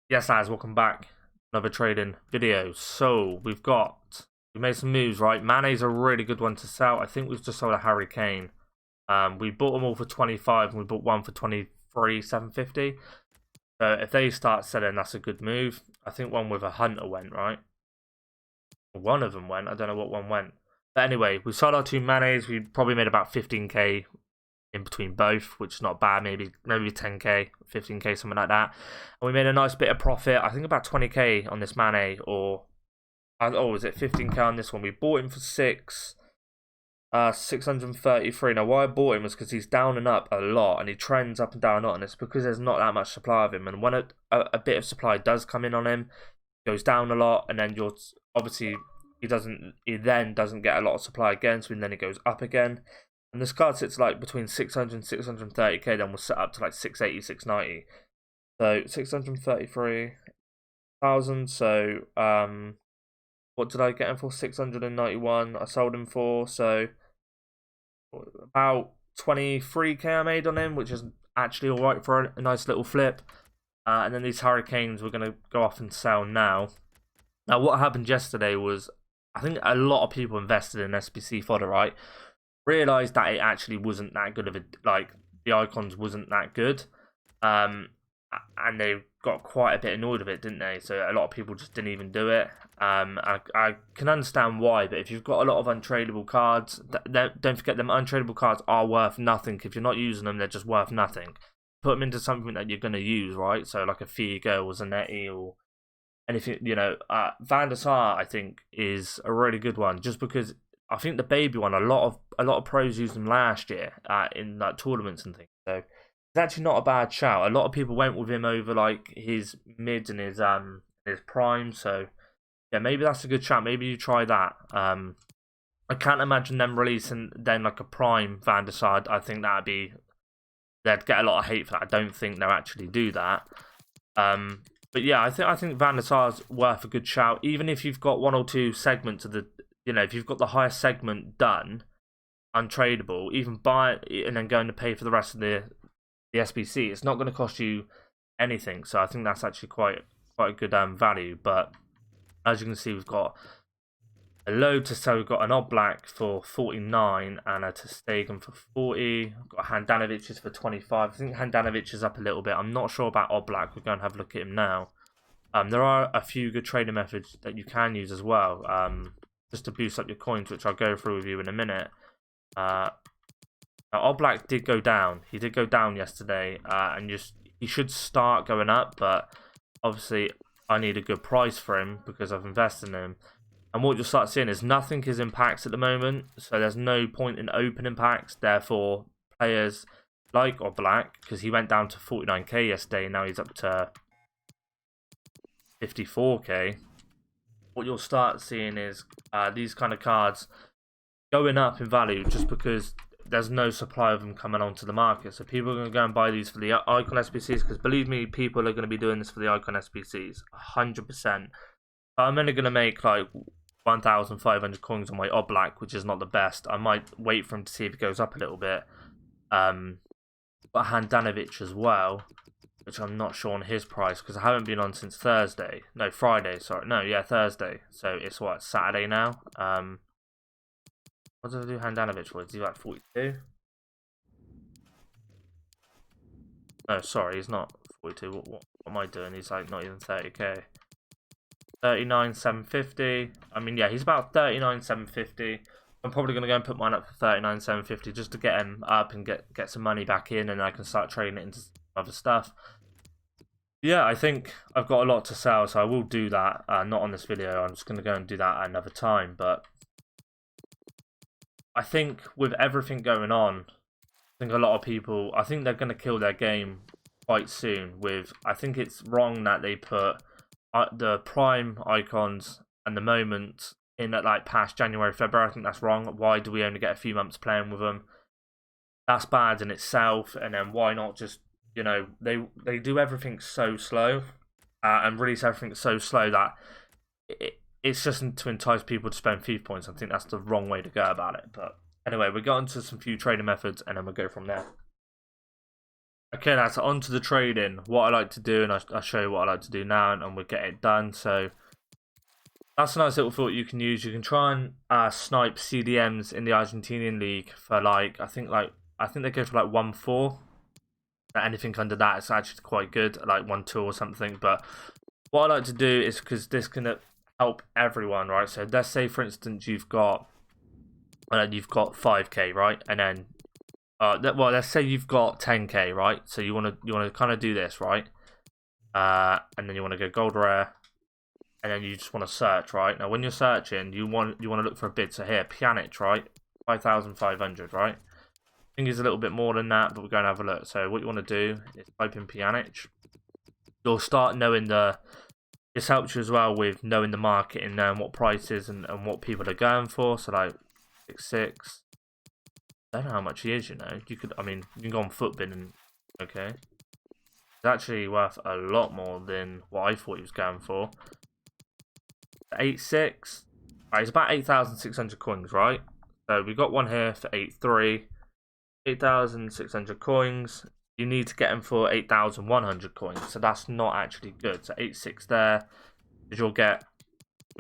Yes, lads, welcome back. Another trading video. So we made some moves, right? Mane's a really good one to sell. I think we've just sold a Harry Kane. We bought them all for 25 and we bought one for 23,750. So if they start selling, that's a good move. I think one with a Hunter went, right? One of them went. I don't know what one went. But anyway, we sold our two Manes. We probably made about 15k in between both, which is not bad. Maybe 10k, 15k, something like that. And we made a nice bit of profit. I think about 20k on this Mane, or was it 15k on this one? We bought him for 633. Now, why I bought him was because he's down and up a lot, and he trends up and down a lot, and it's because there's not that much supply of him. And when a bit of supply does come in on him, he goes down a lot, and then you're obviously he then doesn't get a lot of supply again, so then it goes up again. And this card sits like between 600 and 630k, then we'll set up to like 680, 690. So 633,000. So what did I get him for? 691. I sold him for, so about 23k I made on him, which is actually alright for a nice little flip. And then these Hurricanes we're gonna go off and sell now. Now what happened yesterday was, I think a lot of people invested in SBC fodder, right? Realized that it actually wasn't that good of a, like, the icons wasn't that good, and they got quite a bit annoyed with it, didn't they? So a lot of people just didn't even do it. I can understand why, but if you've got a lot of untradeable cards, don't forget them untradeable cards are worth nothing. If you're not using them, they're just worth nothing. Put them into something that you're going to use, right? So like a Figo or Zanetti or anything, Van der Sar, I think, is a really good one, just because I think the baby one, a lot of pros used them last year in like tournaments and things. So it's actually not a bad shout. A lot of people went with him over like his mids and his prime. So yeah, maybe that's a good shout. Maybe you try that. I can't imagine them releasing then like a prime Van der Sar. I think they'd get a lot of hate for that. I don't think they'll actually do that. But yeah, I think Van der Sar's worth a good shout. Even if you've got one or two segments of the, if you've got the highest segment done, untradeable, even buy it and then going to pay for the rest of the SBC, it's not going to cost you anything. So I think that's actually quite a good value. But as you can see, we've got a load to sell. We've got an Odd Black for 49 and a Testegen for 40. We've got Handanovic's for 25. I think Handanovic is up a little bit. I'm not sure about Odd Black. We're going to have a look at him now. There are a few good trading methods that you can use as well, just to boost up your coins, which I'll go through with you in a minute. Now, Odd Black did go down. He did go down yesterday, and he should start going up, but obviously I need a good price for him because I've invested in him. And what you'll start seeing is nothing is in packs at the moment, so there's no point in opening packs. Therefore, players like Odd Black, because he went down to 49k yesterday, and now he's up to 54k. What you'll start seeing is these kind of cards going up in value just because there's no supply of them coming onto the market. So people are going to go and buy these for the icon SBCs, because believe me, people are going to be doing this for the icon SBCs 100%. I'm only going to make like 1,500 coins on my Odd Black, which is not the best. I might wait for him to see if it goes up a little bit. But Handanovic as well, which I'm not sure on his price because I haven't been on since Thursday. No, Friday, sorry. No, yeah, Thursday. So it's what, Saturday now? What did I do Handanovic for? Is he like 42? No, sorry, he's not 42. What am I doing? He's like not even 30k. 39,750. I mean, yeah, he's about 39,750. I'm probably going to go and put mine up for 39,750 just to get him up and get some money back in, and I can start trading it into other stuff. Yeah, I think I've got a lot to sell, so I will do that. Not on this video. I'm just going to go and do that at another time. But I think with everything going on, I think a lot of people, I think they're going to kill their game quite soon. I think it's wrong that they put the prime icons and the moment in at like past January, February. I think that's wrong. Why do we only get a few months playing with them? That's bad in itself. And then why not just, they do everything so slow and release everything so slow that it's just to entice people to spend FIFA points. I think that's the wrong way to go about it. But anyway, we got into some few trading methods and then we'll go from there. Okay, now so on to the trading. What I like to do, and I'll show you what I like to do now, and we'll get it done. So that's a nice little thought you can use. You can try and snipe CDMs in the Argentinian league for like I think they go for like 1-4. Anything under that is actually quite good, like 1-2 or something. But what I like to do is because this can help everyone, right? So let's say, for instance, you've got 5k, right, and then well, let's say you've got 10k, right? So you want to kind of do this, right? And then you want to go gold rare, and then you just want to search, right? Now, when you're searching, you want to look for a bid. So here, Pjanic, right? 5,500, right? I think it's a little bit more than that, but we're going to have a look. So what you want to do is type in Pjanic. You'll start knowing this helps you as well with knowing the market and knowing what prices and what people are going for. So like 6. I don't know how much he is, you know. You can go on Footbin and okay. It's actually worth a lot more than what I thought he was going for. 8.6. Alright, it's about 8,600 coins, right? So we got one here for 8.3. 8,600 coins. You need to get them for 8,100 coins. So that's not actually good. So 8.6 there. You'll get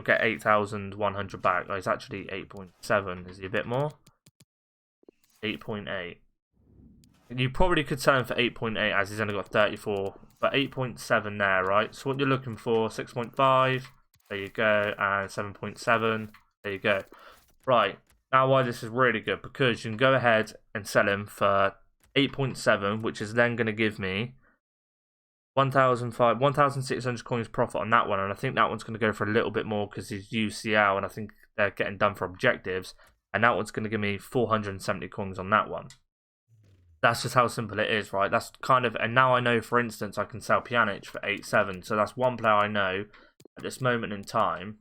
8,100 back. Oh, it's actually 8.7. Is he a bit more? 8.8. You probably could sell him for 8.8 as he's only got 34, but 8.7 there, right? So what you're looking for, 6.5, there you go, and 7.7, there you go. Right, now why this is really good, because you can go ahead and sell him for 8.7, which is then going to give me 1,600 coins profit on that one, and I think that one's going to go for a little bit more because he's UCL, and I think they're getting done for objectives. And that one's going to give me 470 coins on that one. That's just how simple it is, right? That's kind of... And now I know, for instance, I can sell Pjanic for 8.7. So that's one player I know at this moment in time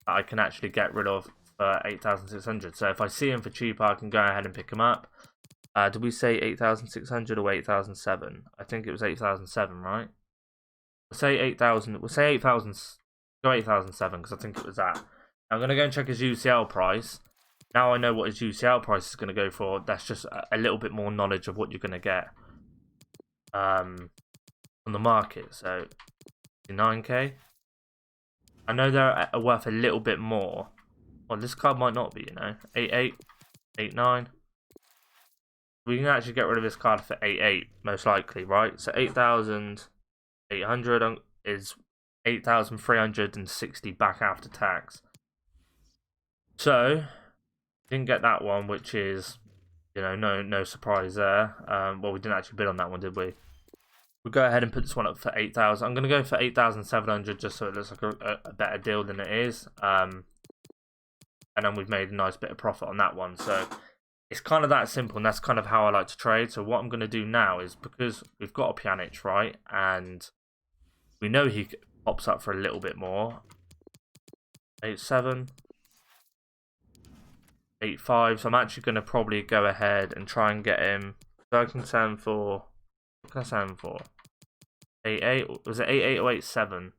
that I can actually get rid of for 8,600. So if I see him for cheaper, I can go ahead and pick him up. Did we say 8,600 or 8,007? I think it was 8,007, right? We'll say 8,000. We'll say 8,000. Go 8,007 because I think it was that. I'm going to go and check his UCL price. Now I know what his UCL price is going to go for. That's just a little bit more knowledge of what you're going to get on the market. So 9k. I know they're worth a little bit more. Well, this card might not be, you know. 8.8, 8.9. We can actually get rid of this card for 8.8, most likely, right? So 8,800 is 8,360 back after tax. So didn't get that one, which is, you know, no surprise there. Well, we didn't actually bid on that one, did we? We'll go ahead and put this one up for 8,000. I'm going to go for 8,700 just so it looks like a better deal than it is. And then we've made a nice bit of profit on that one. So it's kind of that simple, and that's kind of how I like to trade. So what I'm going to do now is, because we've got a Pjanic, right? And we know he pops up for a little bit more. 8.7. 8.5, so I'm actually going to probably go ahead and try and get him. So I can sell him for, what can I sell him for? 8.8, was it 8.8 or 8.7?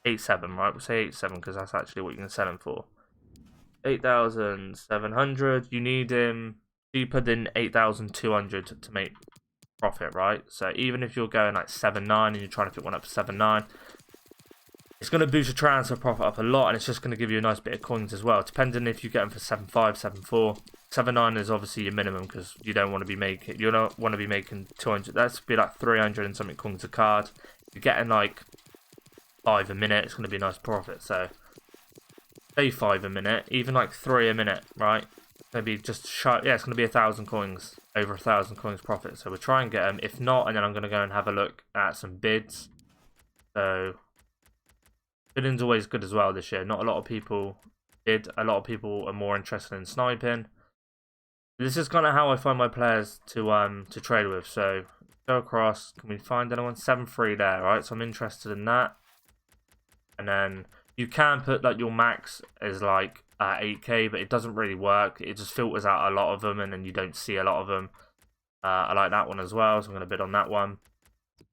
8.7, right? We'll say 8.7 because that's actually what you can sell him for. 8,700, you need him cheaper than 8,200 to make profit, right? So even if you're going like 7.9 and you're trying to pick one up for 7.9, it's going to boost your transfer profit up a lot, and it's just going to give you a nice bit of coins as well, depending if you get them for 7.5, 7.4. 7.9 is obviously your minimum because you don't want to be making 200. That's be like 300 and something coins a card. If you're getting like 5 a minute, it's going to be a nice profit. So say 5 a minute, even like 3 a minute, right? Maybe just shy. Yeah, it's going to be 1,000 coins, over 1,000 coins profit. So we'll try and get them. If not, and then I'm going to go and have a look at some bids. So bidding's always good as well this year. Not a lot of people bid. A lot of people are more interested in sniping. This is kind of how I find my players to trade with. So go across. Can we find anyone? 7.3 there, right? So I'm interested in that. And then you can put like your max as like 8k, but it doesn't really work. It just filters out a lot of them, and then you don't see a lot of them. I like that one as well, so I'm going to bid on that one.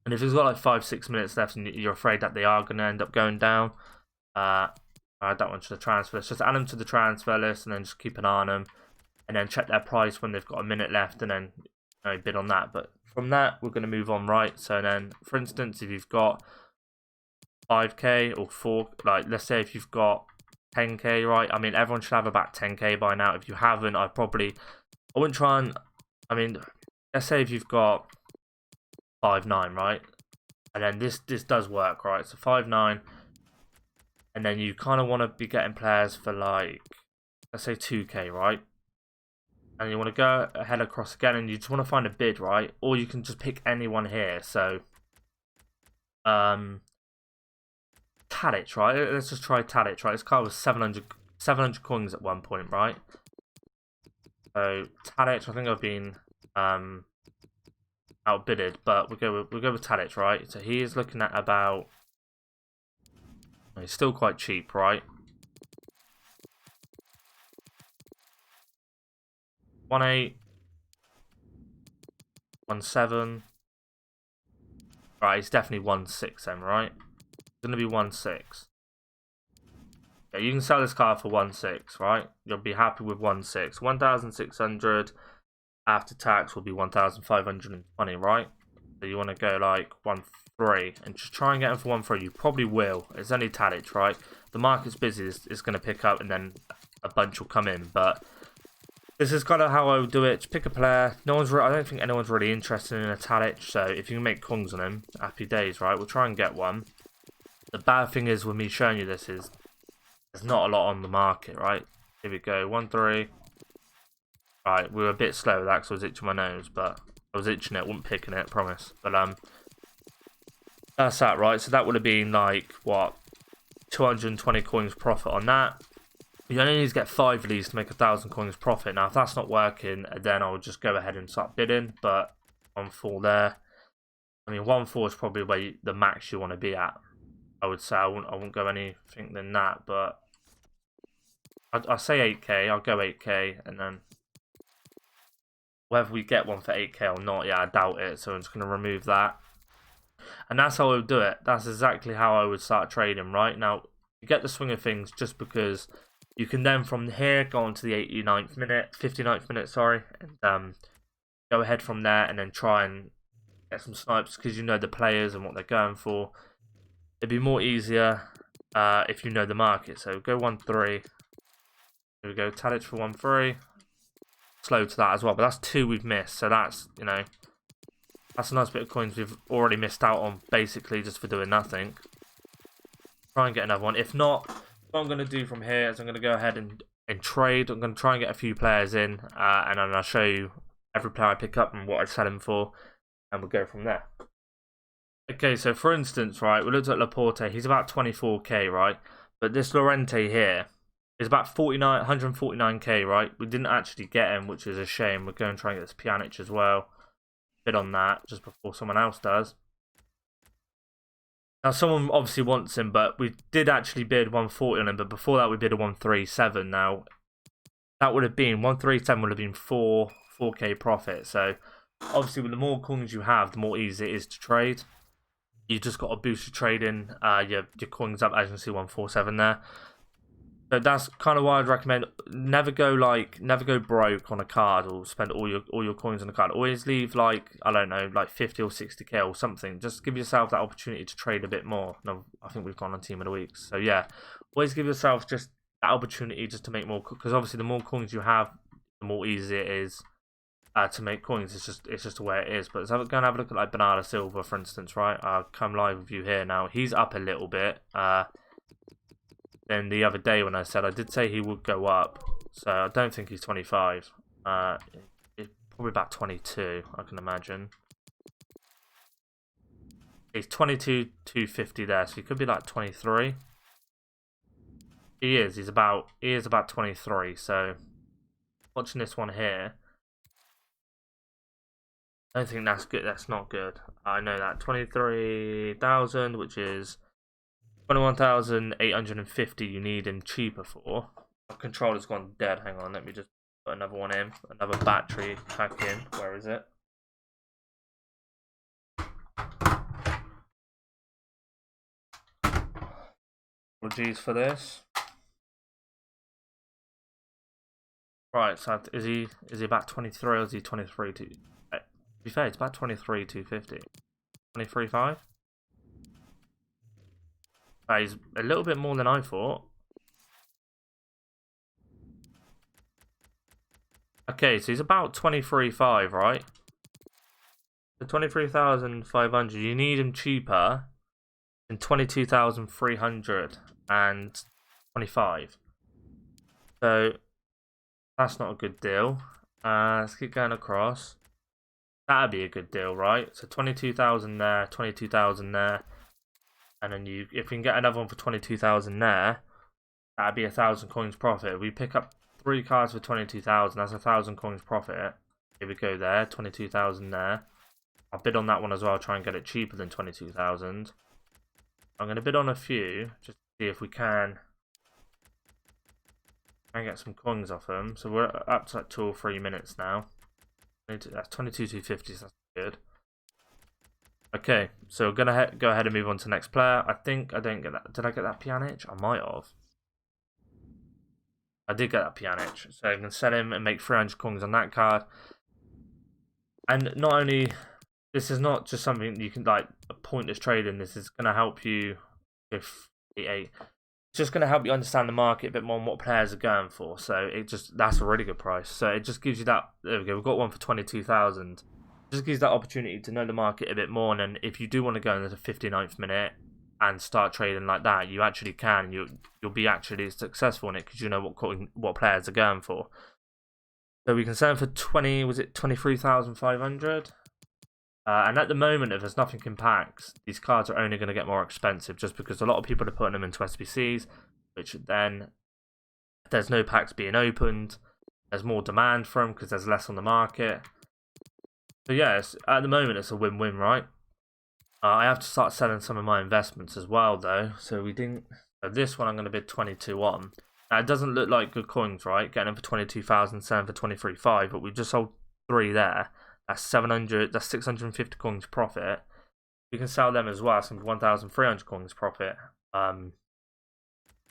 And if he's got like 5-6 minutes left and you're afraid that they are going to end up going down, add that one to the transfer list. Just add them to the transfer list and then just keep an eye on them. And then check their price when they've got a minute left, and then bid on that. But from that, we're going to move on, right? So then, for instance, if you've got 5k or 4, like let's say if you've got 10k, right? I mean, everyone should have about 10k by now. If you haven't, I wouldn't try and, I mean, let's say if you've got 5.9, right? And then this does work, right? So 5.9, and then you kind of want to be getting players for like, let's say 2k, right? And you want to go ahead across again, and you just want to find a bid, right? Or you can just pick anyone here. So, Tadic, right? Let's just try Tadic, right? This card was 700 coins at one point, right? So Tadic, I think I've been outbidded, but we'll go with Tadic, right? So he is looking at about, he's still quite cheap, right? 1.8, 1.7. Right, he's definitely 1.6 then, right? It's gonna be 1.6. Yeah, you can sell this car for 1.6, right? You'll be happy with 1.6. 1,600 after tax will be 1,520, right? So you want to go like 1.3 and just try and get him for 1.3. You probably will. It's only Tadic, right? The market's busy. It's going to pick up and then a bunch will come in. But this is kind of how I would do it. Just pick a player. I don't think anyone's really interested in a Tadic. So if you can make coins on him, happy days, right? We'll try and get one. The bad thing is with me showing you this is there's not a lot on the market, right? Here we go. 1.3. Right, we were a bit slow with that because I was itching my nose, but I was itching it, wasn't picking it, promise. But that's that, right? So that would have been like, what, 220 coins profit on that. You only need to get 5 of these to make 1,000 coins profit. Now, if that's not working, then I'll just go ahead and start bidding, but 1.4 there. I mean, 1.4 is probably where the max you want to be at. I would say I wouldn't go anything than that, but I'll say 8k, I'll go 8k, and then whether we get one for 8k or not, yeah, I doubt it. So I'm just going to remove that. And that's how I would do it. That's exactly how I would start trading, right? Now, you get the swing of things just because you can then from here go on to the 59th minute, sorry. And go ahead from there and then try and get some snipes because you know the players and what they're going for. It'd be more easier if you know the market. So go 1.3. Here we go, Tadic for 1.3. Slow to that as well, but that's 2 we've missed, so that's, you know, that's a nice bit of coins we've already missed out on, basically just for doing nothing. Try and get another one. If not, what I'm going to do from here is I'm going to go ahead and trade. I'm going to try and get a few players in, and then I'll show you every player I pick up and what I sell him for, and we'll go from there. Okay, so for instance, right, we looked at Laporte. He's about 24k, right? But this Llorente here, it's about 149k, right? We didn't actually get him, which is a shame. We're going to try and get this Pjanic as well. Bid on that just before someone else does. Now, someone obviously wants him, but we did actually bid 140 on him. But before that, we bid a 137. Now, that would have been 137 would have been 4k profit. So, obviously, with the more coins you have, the more easy it is to trade. You just got to boost your trading, your coins up, as you can see, 147 there. So that's kind of why I'd recommend never go broke on a card or spend all your coins on a card. Always leave like, I don't know, like 50 or 60k or something. Just give yourself that opportunity to trade a bit more. No, I think we've gone on Team of the Week. So yeah, always give yourself just that opportunity just to make more, because obviously the more coins you have, the more easy it is to make coins. It's just the way it is. But let's go and have a look at like Bernardo Silva, for instance, right? I'll come live with you here now. He's up a little bit. Then the other day when I did say he would go up, so I don't think he's 25. It's probably about 22, I can imagine. He's 22,250 there, so he could be like 23. He is about 23. So watching this one here, I don't think that's good. That's not good. I know that 23,000, which is 21,850 you need him cheaper for. My controller's gone dead. Hang on, let me just put another one in. Another battery pack in. Where is it? Apologies for this. Right, so is he about 23 or is he 23 to be fair, it's about 23,250. 23.5? That is a little bit more than I thought. Okay, so he's about 23.5, right? So 23,500. You need him cheaper than 22,325. So that's not a good deal. Let's keep going across. That'd be a good deal, right? So 22,000 there, 22,000 there. And then if you can get another one for 22,000 there, that'd be 1,000 coins profit. If we pick up 3 cards for 22,000, that's 1,000 coins profit. Here we go there, 22,000 there. I'll bid on that one as well, try and get it cheaper than 22,000. I'm going to bid on a few, just to see if we can try and get some coins off them. So we're up to like 2 or 3 minutes now. That's 22,250, so that's good. Okay, so we're going to go ahead and move on to the next player. I think I don't get that. Did I get that Pjanic? I might have. I did get that Pjanic. So I can sell him and make 300 coins on that card. And not only... This is not just something you can, like, a pointless trading. This is going to help you with it's just going to help you understand the market a bit more and what players are going for. So that's a really good price. So it just gives you that. There we go. We've got one for 22,000. Just gives that opportunity to know the market a bit more. And then if you do want to go into the 59th minute and start trading like that, you actually can. You'll be actually successful in it because you know what players are going for. So we can sell them for 23,500. And at the moment, if there's nothing in packs, these cards are only going to get more expensive just because a lot of people are putting them into SBCs, which then there's no packs being opened. There's more demand for them because there's less on the market. So yeah, at the moment, it's a win-win, right? I have to start selling some of my investments as well, though. So this one I'm going to bid 22 on. Now, it doesn't look like good coins, right? Getting them for 22,000, selling for 23.5, but we just sold 3 there. That's 650 coins profit. We can sell them as well, so 1,300 coins profit.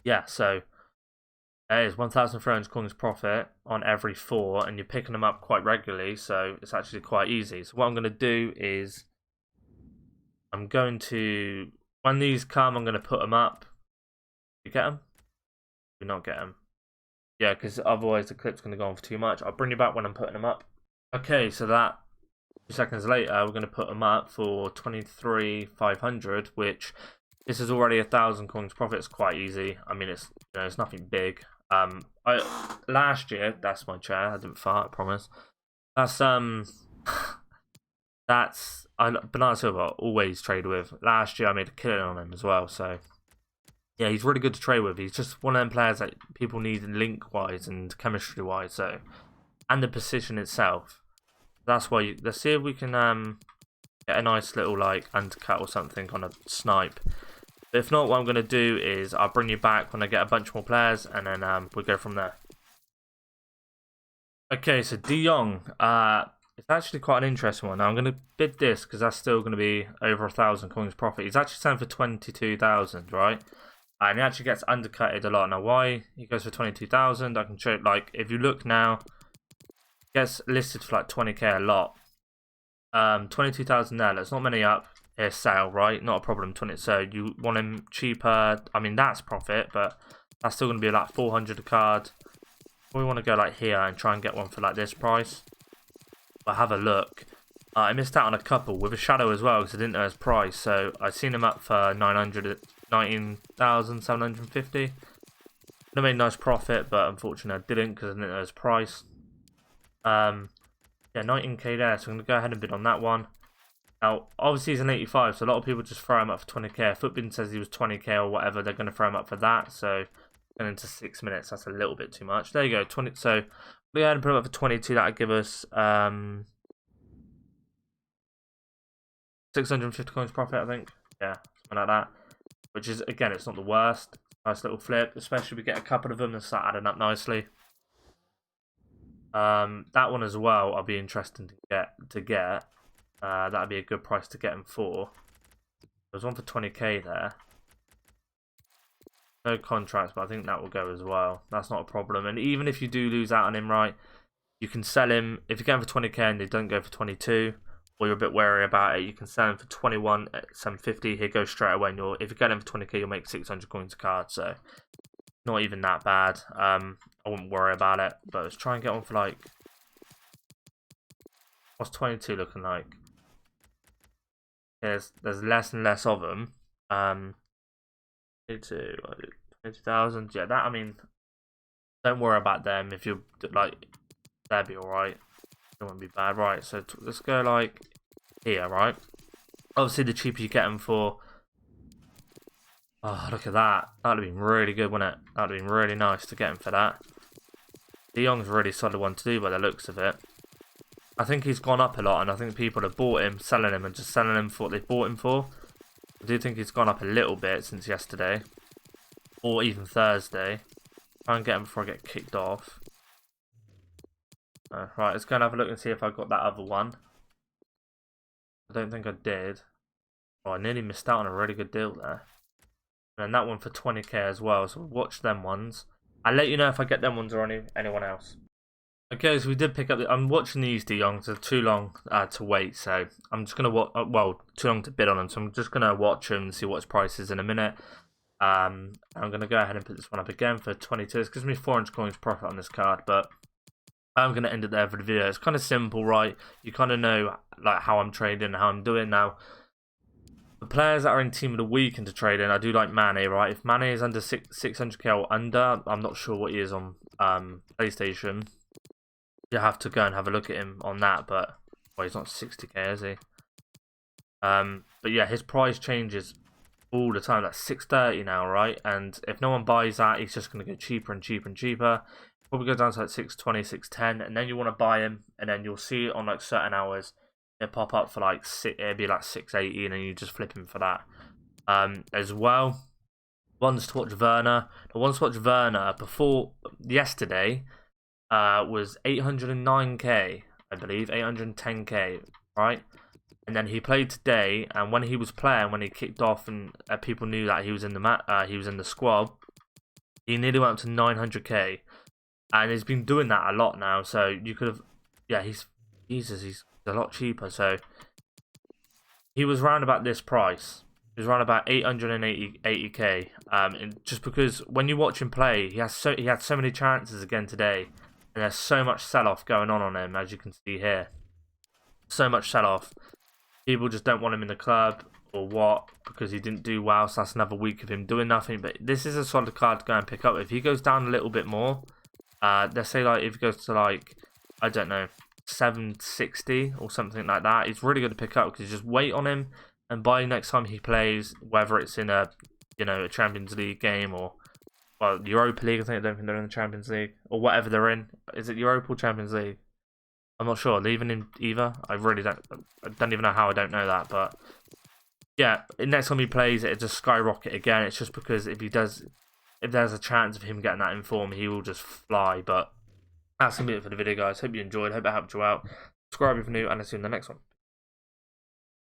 Yeah, so there is 1,300 coins profit on every 4, and you're picking them up quite regularly, so it's actually quite easy. So what I'm going to do is, when these come, I'm going to put them up. You get them? Do not get them. Yeah, because otherwise the clip's going to go on for too much. I'll bring you back when I'm putting them up. Okay, so that 2 seconds later, we're going to put them up for 23,500, which this is already 1,000 coins profit. It's quite easy. I mean, it's nothing big. Last year, that's my chair. I didn't fart, I promise. That's Bernardo Silva always trade with. Last year, I made a killing on him as well. So yeah, he's really good to trade with. He's just one of them players that people need link wise and chemistry wise. So and the position itself. That's why let's see if we can get a nice little like undercut or something on a snipe. But if not, what I'm going to do is I'll bring you back when I get a bunch more players, and then we'll go from there. Okay, so De Jong, it's actually quite an interesting one. Now I'm going to bid this because that's still going to be over 1,000 coins profit. He's actually selling for 22,000, right? And he actually gets undercutted a lot. Now why he goes for 22,000? I can show. Like if you look now. Gets listed for like 20k a lot. 22,000 there. There's not many up here. Sale, right? Not a problem. So you want him cheaper. I mean that's profit, but that's still going to be like 400 a card. We want to go like here and try and get one for like this price. But have a look. I missed out on a couple with a shadow as well because I didn't know his price. So I seen him up for 19,750. I made a nice profit, but unfortunately I didn't because I didn't know his price. Yeah, 19k there, so I'm going to go ahead and bid on that one. Now, obviously he's an 85, so a lot of people just throw him up for 20k. If Footbin says he was 20k or whatever, they're going to throw him up for that. So, going into 6 minutes, that's a little bit too much. There you go, 20. So, we go ahead and put him up for 22. That'll give us 650 coins profit, I think. Yeah, something like that. Which is, again, it's not the worst. Nice little flip, especially if we get a couple of them and start adding up nicely. That one as well, I'll be interested to get. That'd be a good price to get him for. There's one for 20k there. No contracts, but I think that will go as well. That's not a problem. And even if you do lose out on him, right, you can sell him. If you get him for 20k and they don't go for 22, or you're a bit wary about it, you can sell him for 21 at 750. He'll go straight away, and if you get him for 20k, you'll make 600 coins a card. So not even that bad. I wouldn't worry about it. But let's try and get one for like, what's 22 looking like? There's less and less of them. 20,000. Yeah, that, I mean, don't worry about them. If you're like, that'd be alright. It wouldn't be bad. Right, so let's go like here, right? Obviously, the cheaper you get them for. Oh, look at that. That'd have been really good, wouldn't it? That'd have been really nice to get him for that. De Jong's a really solid one to do by the looks of it. I think he's gone up a lot, and I think people have bought him, selling him, and just selling him for what they've bought him for. I do think he's gone up a little bit since yesterday, or even Thursday. Try and get him before I get kicked off. Right, let's go and have a look and see if I got that other one. I don't think I did. Oh, I nearly missed out on a really good deal there. And that one for 20k as well, so watch them ones. I'll let you know if I get them ones or anyone else. Okay, so we did pick up. I'm watching these De Jongs. They're too long to wait, so I'm just gonna watch. Well, too long to bid on them, so I'm just gonna watch them and see what his price is in a minute. I'm gonna go ahead and put this one up again for 22. This gives me 400 coins profit on this card, but I'm gonna end it there for the video. It's kind of simple, right? You kind of know like how I'm trading, how I'm doing now. The players that are in team of the week into trading, I do like Mane, right? If Mane is under 600k or under, I'm not sure what he is on PlayStation. You have to go and have a look at him on that, but well, he's not 60k, is he? But yeah, his price changes all the time. That's 630 now, right? And if no one buys that, he's just going to go cheaper and cheaper and cheaper. Probably go down to like 620, 610, and then you want to buy him, and then you'll see it on like certain hours. It pop up for like it'd be like 680, and then you just flip him for that. As well, ones to watch Werner. The ones to watch Werner before yesterday was 809k, I believe, 810k, right? And then he played today, and when he was playing, when he kicked off, and people knew that he was in the squad, he nearly went up to 900k, and he's been doing that a lot now. So you could have, yeah, he's a lot cheaper. So he was round about this price. He was around about 880k. And just because when you watch him play, he had so many chances again today. And there's so much sell-off going on him, as you can see here. So much sell-off. People just don't want him in the club, or what, because he didn't do well, so that's another week of him doing nothing. But this is a solid card to go and pick up. If he goes down a little bit more, let's say like if he goes to like, I don't know, 760 or something like that, it's really good to pick up, because you just wait on him and buy next time he plays, whether it's in a, you know, a Champions League game or, well, Europa League. I don't think they're in the Champions League, or whatever they're in. Is it Europa or Champions League? I'm not sure. Leaving in either. I don't even know how I don't know that. But yeah, next time he plays, it just skyrocket again. It's just because if there's a chance of him getting that in form, he will just fly. But that's gonna be it for the video, guys. Hope you enjoyed. Hope it helped you out. Subscribe if you're new, and I'll see you in the next one.